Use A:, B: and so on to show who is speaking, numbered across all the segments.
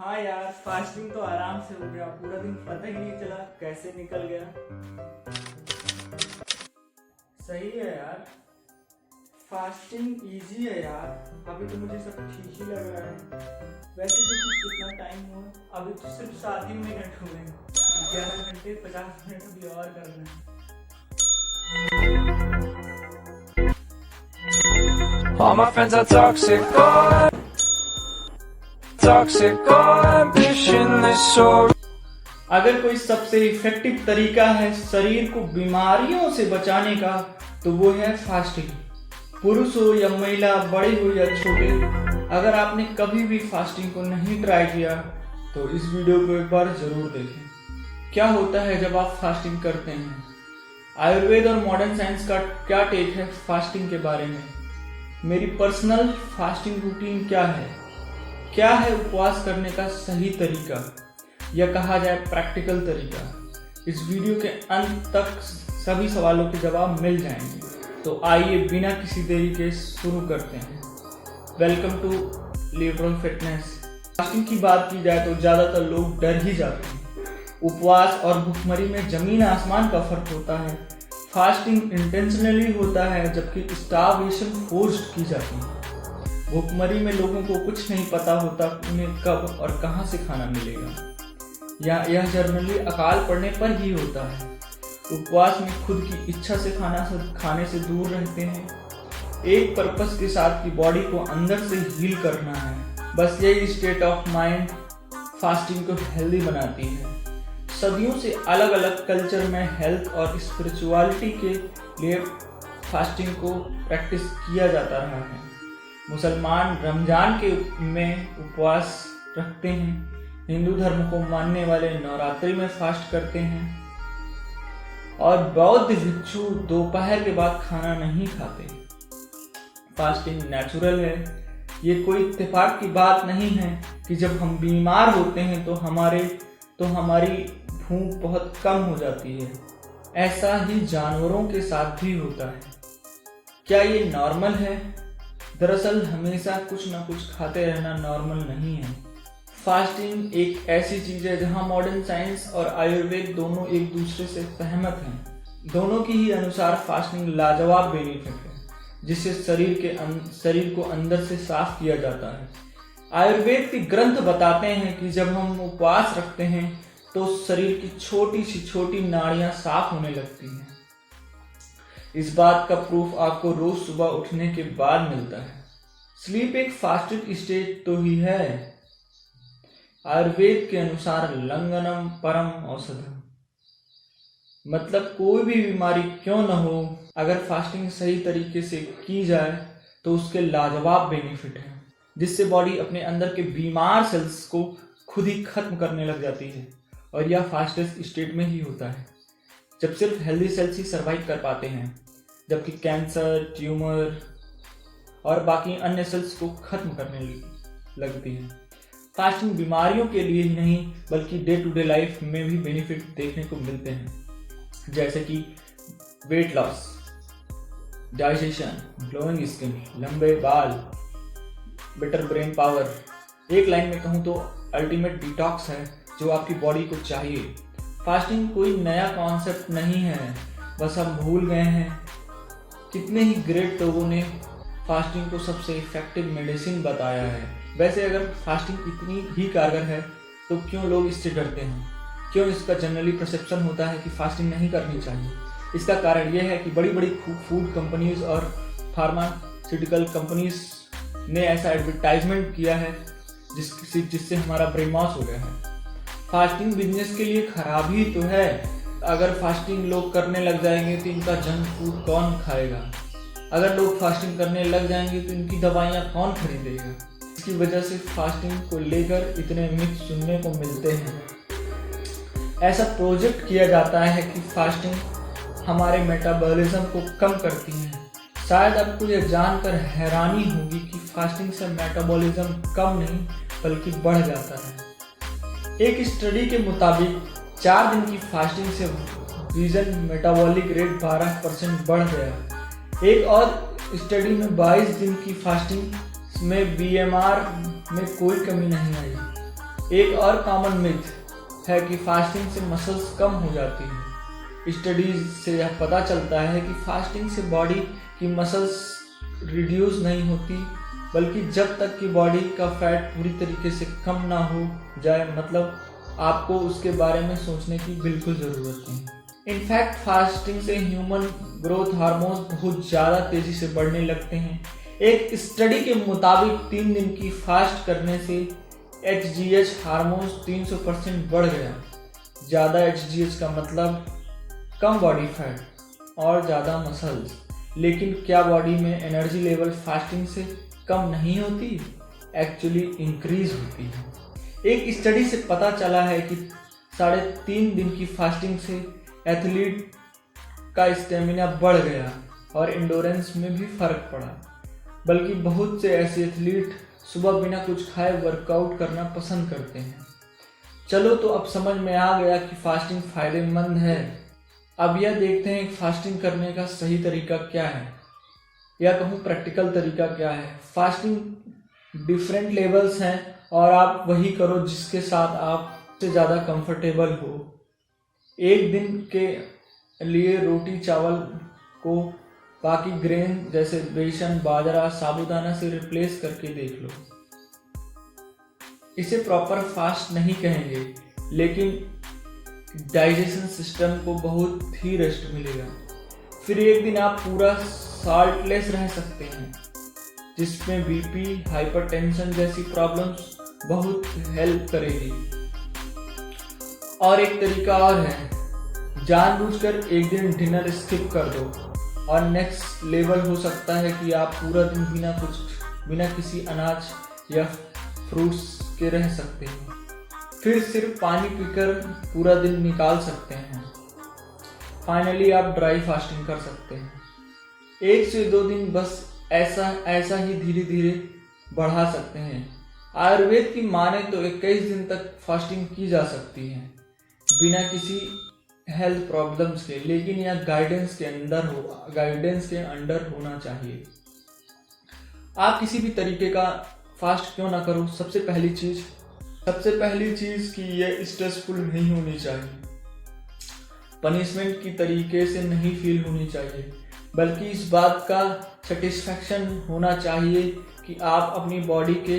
A: हाँ यार, फास्टिंग तो आराम से हो गया। पूरा दिन पता ही नहीं चला कैसे निकल गया। सही है यार, फास्टिंग इजी है यार। अभी तो मुझे सब ठीक ही लग रहा है। वैसे तो कितना टाइम हुआ, अभी तो सिर्फ 7 ही मिनट हुए हैं। 11 घंटे 50 मिनट अभी और करना है।
B: All my friends are toxic, ambitionless, so
A: अगर कोई सबसे इफेक्टिव तरीका है शरीर को बीमारियों से बचाने का तो वो है फास्टिंग। पुरुष हो या महिला, बड़े हो या छोटे, अगर आपने कभी भी फास्टिंग को नहीं ट्राई किया तो इस वीडियो को एक बार जरूर देखें। क्या होता है जब आप फास्टिंग करते हैं, आयुर्वेद और मॉडर्न साइंस का क्या टेक है फास्टिंग के बारे में, मेरी पर्सनल फास्टिंग रूटीन क्या है उपवास करने का सही तरीका या कहा जाए प्रैक्टिकल तरीका। इस वीडियो के अंत तक सभी सवालों के जवाब मिल जाएंगे। तो आइए बिना किसी देरी के शुरू करते हैं। Welcome to liberal fitness. Fasting की बात की जाए तो ज़्यादातर लोग डर ही जाते हैं। उपवास और भूखमरी में जमीन आसमान का फर्क होता है। फास्टिंग इंटेंशनली होता है जबकि स्टारवेशन फोर्स्ड की जाती है। भूखमरी में लोगों को कुछ नहीं पता होता उन्हें कब और कहां से खाना मिलेगा, या यह जनरली अकाल पड़ने पर ही होता है। उपवास में खुद की इच्छा से खाने से दूर रहते हैं, एक पर्पस के साथ कि बॉडी को अंदर से हील करना है। बस यही स्टेट ऑफ माइंड फास्टिंग को हेल्दी बनाती है। सदियों से अलग अलग कल्चर में हेल्थ और स्पिरिचुअलिटी के लिए फास्टिंग को प्रैक्टिस किया जाता रहा है। मुसलमान रमजान के में उपवास रखते हैं, हिंदू धर्म को मानने वाले नवरात्रि में फास्ट करते हैं और बौद्ध भिक्षु दोपहर के बाद खाना नहीं खाते। फास्टिंग नेचुरल है, ये कोई इत्तेफाक की बात नहीं है कि जब हम बीमार होते हैं तो हमारी भूख बहुत कम हो जाती है। ऐसा ही जानवरों के साथ भी होता है। क्या ये नॉर्मल है? दरअसल हमेशा कुछ ना कुछ खाते रहना नॉर्मल नहीं है। फास्टिंग एक ऐसी चीज है जहां मॉडर्न साइंस और आयुर्वेद दोनों एक दूसरे से सहमत हैं। दोनों की ही अनुसार फास्टिंग लाजवाब बेनिफिट है, जिससे शरीर को अंदर से साफ किया जाता है। आयुर्वेद के ग्रंथ बताते हैं कि जब हम उपवास रखते हैं तो शरीर की छोटी नाड़ियां साफ होने लगती हैं। इस बात का प्रूफ आपको रोज सुबह उठने के बाद मिलता है। स्लीप एक फास्टेड स्टेट तो ही है। आयुर्वेद के अनुसार लंघनम परम औषधम, मतलब कोई भी बीमारी क्यों न हो, अगर फास्टिंग सही तरीके से की जाए तो उसके लाजवाब बेनिफिट है, जिससे बॉडी अपने अंदर के बीमार सेल्स को खुद ही खत्म करने लग जाती है। और यह फास्टेस्ट स्टेट में ही होता है जब सिर्फ हेल्दी सेल्स ही सर्वाइव कर पाते हैं, जबकि कैंसर, ट्यूमर और बाकी अन्य सेल्स को खत्म करने लगती हैं। फास्टिंग बीमारियों के लिए ही नहीं बल्कि डे टू डे लाइफ में भी बेनिफिट देखने को मिलते हैं, जैसे कि weight loss, digestion, glowing skin, लंबे बाल, बेटर ब्रेन पावर। एक लाइन में कहूँ तो अल्टीमेट डिटॉक्स है जो आपकी बॉडी को चाहिए। फास्टिंग कोई नया कॉन्सेप्ट नहीं है, बस हम भूल गए हैं। कितने ही ग्रेट लोगों ने फास्टिंग को सबसे इफेक्टिव मेडिसिन बताया है। वैसे अगर फास्टिंग इतनी ही कारगर है तो क्यों लोग इससे डरते हैं? क्यों इसका जनरली परसेप्शन होता है कि फास्टिंग नहीं करनी चाहिए? इसका कारण यह है कि बड़ी बड़ी फूड कंपनीज और फार्मास्यूटिकल कंपनीज ने ऐसा एडवर्टाइजमेंट किया है जिससे हमारा ब्रेन वॉश हो गया है। फास्टिंग बिजनेस के लिए खराब ही तो है। अगर फास्टिंग लोग करने लग जाएंगे तो इनका जंक फूड कौन खाएगा? अगर लोग फास्टिंग करने लग जाएंगे तो इनकी दवाइयाँ कौन खरीदेगा? इसकी वजह से फास्टिंग को लेकर इतने मिथ सुनने को मिलते हैं। ऐसा प्रोजेक्ट किया जाता है कि फास्टिंग हमारे मेटाबॉलिज्म को कम करती है। शायद आपको यह जानकर हैरानी होगी कि फास्टिंग से मेटाबॉलिज्म कम नहीं बल्कि बढ़ जाता है। एक स्टडी के मुताबिक 4 दिन की फास्टिंग से रीजन मेटाबॉलिक रेट 12% बढ़ गया। एक और स्टडी में 22 दिन की फास्टिंग में BMR में कोई कमी नहीं आई। एक और कॉमन मिथ है कि फास्टिंग से मसल्स कम हो जाती है। स्टडीज से यह पता चलता है कि फास्टिंग से बॉडी की मसल्स रिड्यूस नहीं होती, बल्कि जब तक कि बॉडी का फैट पूरी तरीके से कम ना हो जाए, मतलब आपको उसके बारे में सोचने की बिल्कुल ज़रूरत नहीं। इनफैक्ट फास्टिंग से ह्यूमन ग्रोथ हार्मोन बहुत ज़्यादा तेज़ी से बढ़ने लगते हैं। एक स्टडी के मुताबिक 3 दिन की फास्ट करने से HGH हार्मोन्स 300% बढ़ गया। ज़्यादा HGH का मतलब कम बॉडी फैट और ज़्यादा मसल्स। लेकिन क्या बॉडी में एनर्जी लेवल फास्टिंग से कम नहीं होती? एक्चुअली इंक्रीज होती है। एक स्टडी से पता चला है कि 3.5 दिन की फास्टिंग से एथलीट का स्टेमिना बढ़ गया और इंडोरेंस में भी फर्क पड़ा। बल्कि बहुत से ऐसे एथलीट सुबह बिना कुछ खाए वर्कआउट करना पसंद करते हैं। चलो, तो अब समझ में आ गया कि फास्टिंग फायदेमंद है। अब यह देखते हैं कि फास्टिंग करने का सही तरीका क्या है, या कहूँ प्रैक्टिकल तरीका क्या है। फास्टिंग डिफरेंट लेवल्स हैं और आप वही करो जिसके साथ आप से ज़्यादा कंफर्टेबल हो। एक दिन के लिए रोटी चावल को बाकी ग्रेन जैसे बेसन, बाजरा, साबूदाना से रिप्लेस करके देख लो। इसे प्रॉपर फास्ट नहीं कहेंगे, लेकिन डाइजेशन सिस्टम को बहुत ही रेस्ट मिलेगा। फिर एक दिन आप पूरा साल्टलेस रह सकते हैं, जिसमें बीपी, हाइपरटेंशन जैसी प्रॉब्लम्स बहुत हेल्प करेगी। और एक तरीका और है, जानबूझकर एक दिन डिनर स्किप कर दो और नेक्स्ट लेवल हो सकता है कि आप पूरा दिन बिना किसी अनाज या फ्रूट्स के रह सकते हैं। फिर सिर्फ पानी पीकर पूरा दिन निकाल सकते हैं। फाइनली आप ड्राई फास्टिंग कर सकते हैं। 1 से 2 दिन बस ऐसा ही धीरे धीरे बढ़ा सकते हैं। आयुर्वेद की माने तो 21 दिन तक फास्टिंग की जा सकती है बिना किसी हेल्थ प्रॉब्लम्स के, लेकिन यह गाइडेंस के अंडर होना चाहिए। आप किसी भी तरीके का फास्ट क्यों ना करो, सबसे पहली चीज कि यह स्ट्रेसफुल नहीं होनी चाहिए, पनिशमेंट की तरीके से नहीं फील होनी चाहिए, बल्कि इस बात का सेटिस्फैक्शन होना चाहिए कि आप अपनी बॉडी के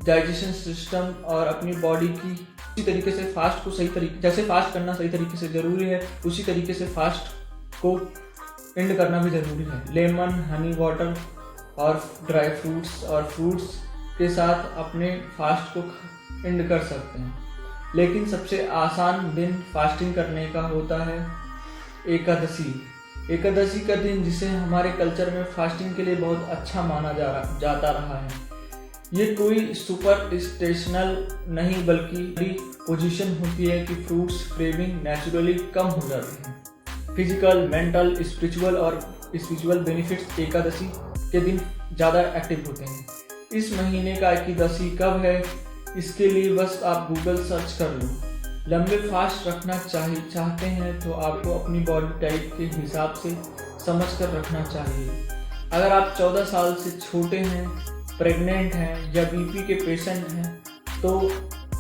A: डाइजेशन सिस्टम और अपनी बॉडी की उसी तरीके से फास्ट को जैसे फास्ट करना सही तरीके से ज़रूरी है, उसी तरीके से फास्ट को एंड करना भी ज़रूरी है। लेमन, हनी वाटर और ड्राई फ्रूट्स और फ्रूट्स के साथ अपने फास्ट को एंड कर सकते हैं। लेकिन सबसे आसान दिन फास्टिंग करने का होता है एकादशी का दिन, जिसे हमारे कल्चर में फास्टिंग के लिए बहुत अच्छा माना जाता रहा है। ये कोई सुपरस्टिशनल नहीं, बल्कि पोजीशन होती है कि फ्रूट्स क्रेविंग नेचुरली कम हो जाती है। Physical, mental, spiritual benefits Ekadashi के दिन ज़्यादा एक्टिव होते हैं। इस महीने का एकादशी कब है, इसके लिए बस आप गूगल सर्च कर लो। लंबे फास्ट रखना चाहते हैं तो आपको अपनी बॉडी टाइप के हिसाब से समझ कर रखना चाहिए। अगर आप 14 साल से छोटे हैं, प्रेग्नेंट हैं या बीपी के पेशेंट हैं तो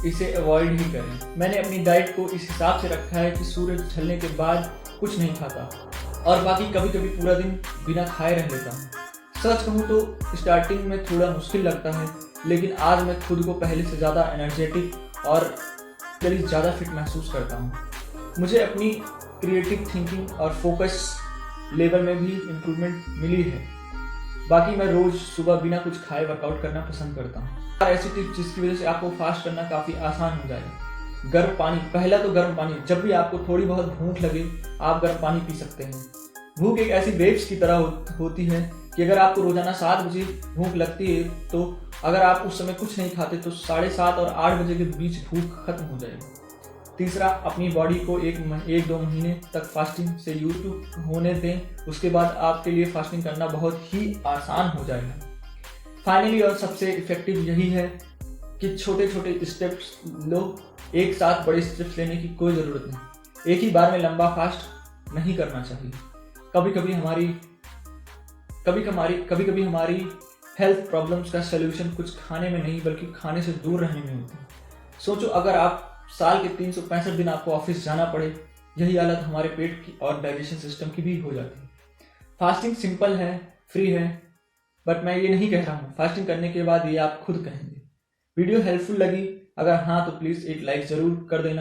A: इसे अवॉइड ही करें। मैंने अपनी डाइट को इस हिसाब से रखा है कि सूरज ढलने के बाद कुछ नहीं खाता और बाकी कभी कभी पूरा दिन बिना खाए रह लेता हूँ। सच कहूँ तो स्टार्टिंग में थोड़ा मुश्किल लगता है, लेकिन आज मैं खुद को पहले से ज़्यादा एनर्जेटिक और ज़्यादा फिट महसूस करता हूँ। मुझे अपनी क्रिएटिव थिंकिंग और फोकस लेवल में भी इम्प्रूवमेंट मिली है। बाकी मैं रोज़ सुबह बिना कुछ खाए वर्कआउट करना पसंद करता हूँ। ऐसी टिप्स जिसकी वजह से आपको फास्ट करना काफ़ी आसान हो जाएगा। गर्म पानी, पहला तो गर्म पानी। जब भी आपको थोड़ी बहुत भूख लगे आप गर्म पानी पी सकते हैं। भूख एक ऐसी वेव्स की तरह होती है कि अगर आपको रोजाना 7 बजे भूख लगती है तो अगर आप उस समय कुछ नहीं खाते तो 7:30 और 8 बजे के बीच भूख खत्म हो जाएगी। तीसरा, अपनी बॉडी को 1-2 महीने तक फास्टिंग से यूज होने दें, उसके बाद आपके लिए फास्टिंग करना बहुत ही आसान हो जाएगा। फाइनली और सबसे इफेक्टिव यही है कि छोटे छोटे स्टेप्स लो, एक साथ बड़े स्टेप्स लेने की कोई ज़रूरत नहीं। एक ही बार में लंबा फास्ट नहीं करना चाहिए। कभी कभी हमारी हेल्थ प्रॉब्लम्स का सलूशन कुछ खाने में नहीं बल्कि खाने से दूर रहने में होता है। सोचो अगर आप साल के 365 दिन आपको ऑफिस जाना पड़े, यही हालत हमारे पेट की और डाइजेशन सिस्टम की भी हो जाती है। फास्टिंग सिंपल है, फ्री है, बट मैं ये नहीं कह रहा हूँ, फास्टिंग करने के बाद ये आप खुद कहेंगे। वीडियो हेल्पफुल लगी? अगर हाँ तो प्लीज़ एक लाइक ज़रूर कर देना।